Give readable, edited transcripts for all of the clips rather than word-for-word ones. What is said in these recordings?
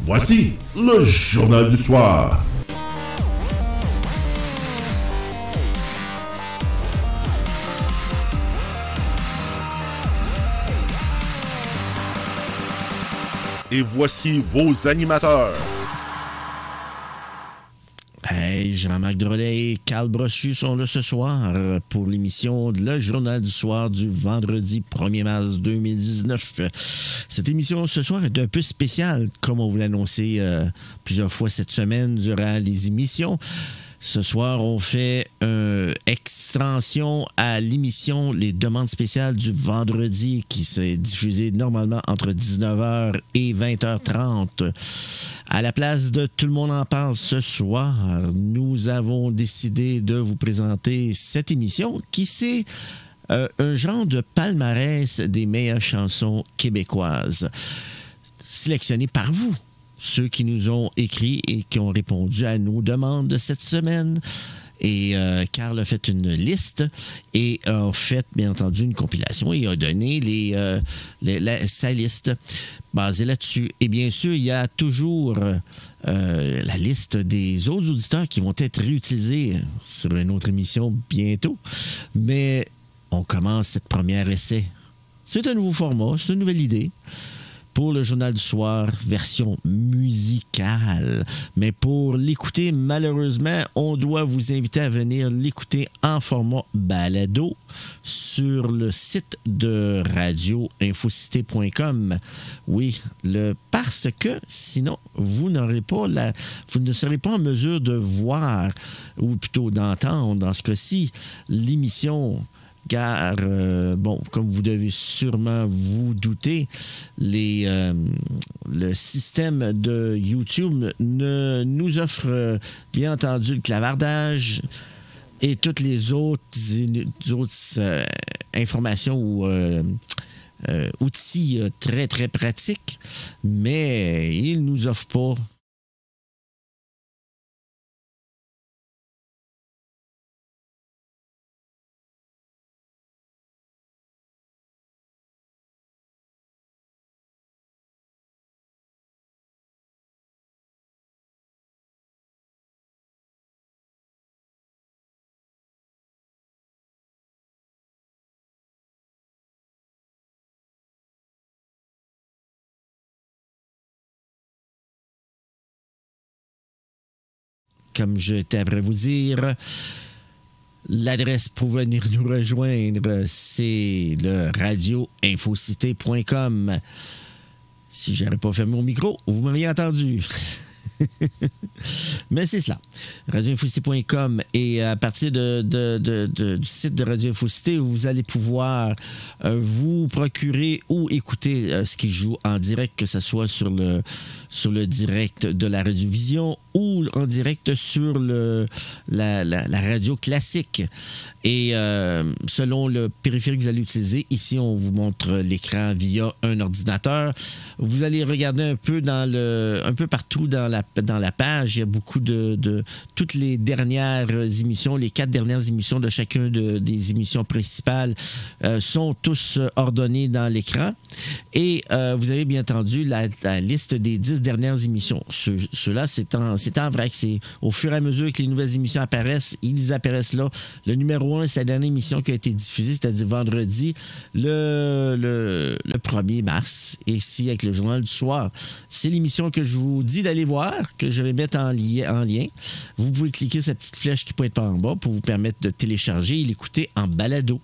Voici le Journal du Soir. Et voici vos animateurs. Hey, Jean-Marc Drolet et Carl Brochu sont là ce soir pour l'émission de Le Journal du Soir du vendredi 1er mars 2019. Cette émission ce soir est un peu spéciale, comme on vous l'a annoncé plusieurs fois cette semaine durant les émissions. Ce soir, on fait une extension à l'émission Les Demandes spéciales du vendredi qui s'est diffusée normalement entre 19h et 20h30. À la place de Tout le monde en parle ce soir, nous avons décidé de vous présenter cette émission qui c'est un genre de palmarès des meilleures chansons québécoises sélectionnées par vous. Ceux qui nous ont écrit et qui ont répondu à nos demandes de cette semaine. Et Carl a fait une liste et a fait, bien entendu, une compilation et a donné sa liste basée là-dessus. Et bien sûr, il y a toujours la liste des autres auditeurs qui vont être réutilisés sur une autre émission bientôt. Mais on commence cette première essai. C'est un nouveau format, c'est une nouvelle idée. Pour le Journal du Soir, version musicale. Mais pour l'écouter, malheureusement, on doit vous inviter à venir l'écouter en format balado sur le site de radioinfocité.com. Oui, parce que sinon, vous ne serez pas en mesure de voir, ou plutôt d'entendre, dans ce cas-ci, l'émission. Car, comme vous devez sûrement vous douter, le système de YouTube ne nous offre, bien entendu, le clavardage et toutes les autres informations ou outils très, très pratiques, mais il ne nous offre pas comme j'étais après vous dire, l'adresse pour venir nous rejoindre, c'est le radioinfocité.com. Si je n'aurais pas fermé mon micro, vous m'auriez entendu. Mais c'est cela. radioinfocité.com et à partir du site de Radio Infocité, vous allez pouvoir vous procurer ou écouter ce qui joue en direct, que ce soit sur le direct de la Radiovision ou en direct sur la radio classique. Et selon le périphérique que vous allez utiliser, ici on vous montre l'écran via un ordinateur. Vous allez regarder un peu un peu partout dans la page. Il y a beaucoup de toutes les dernières émissions, les 4 dernières émissions de chacun des émissions principales sont tous ordonnées dans l'écran. Et vous avez bien entendu la liste des 10 dernières émissions. Ceux-là, c'est en vrai que c'est au fur et à mesure que les nouvelles émissions apparaissent, ils apparaissent là. Le numéro 1, c'est la dernière émission qui a été diffusée, c'est-à-dire vendredi, le 1er mars. Et ici, avec le Journal du Soir, c'est l'émission que je vous dis d'aller voir, que je vais mettre en lien. Vous pouvez cliquer sur la petite flèche qui pointe par en bas pour vous permettre de télécharger et l'écouter en balado.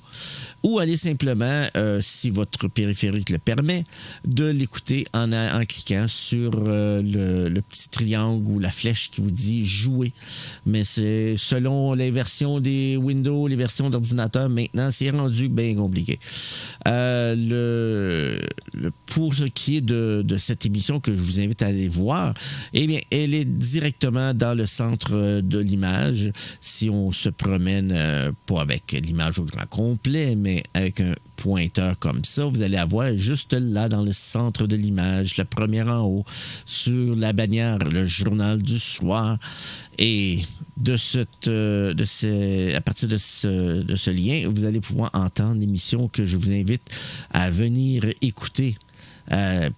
Ou aller simplement, si votre périphérique le permet, de l'écouter en cliquant sur le petit triangle ou la flèche qui vous dit « Jouer ». Mais c'est selon les versions des Windows, les versions d'ordinateur, maintenant, c'est rendu bien compliqué. Pour ce qui est de cette émission que je vous invite à aller voir, eh bien, elle est directement dans le centre de l'image. Si on se promène, pas avec l'image au grand complet, mais avec un pointeur comme ça, vous allez avoir juste là dans le centre de l'image, la première en haut, sur la bannière, le Journal du Soir. Et à partir de ce lien, vous allez pouvoir entendre l'émission que je vous invite à venir écouter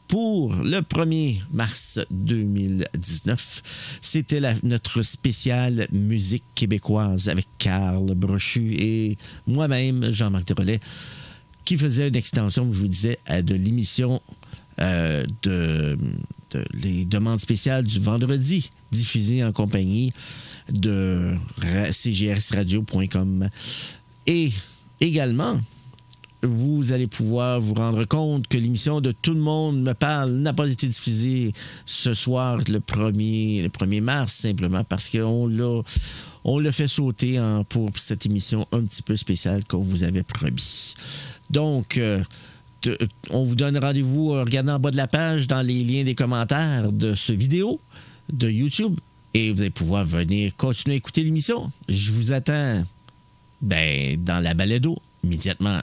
pour le 1er mars 2019. C'était notre spéciale musique québécoise avec Carl Brochu et moi-même, Jean-Marc Desrolais, qui faisait une extension, comme je vous disais, de l'émission les demandes spéciales du vendredi, diffusées en compagnie de cgrsradio.com. Et également, vous allez pouvoir vous rendre compte que l'émission de Tout le monde me parle n'a pas été diffusée ce soir, le 1er mars, simplement parce qu'on l'a fait sauter pour cette émission un petit peu spéciale qu'on vous avait promis. Donc, on vous donne rendez-vous en regardant en bas de la page dans les liens des commentaires de ce vidéo de YouTube et vous allez pouvoir venir continuer à écouter l'émission. Je vous attends dans la balado immédiatement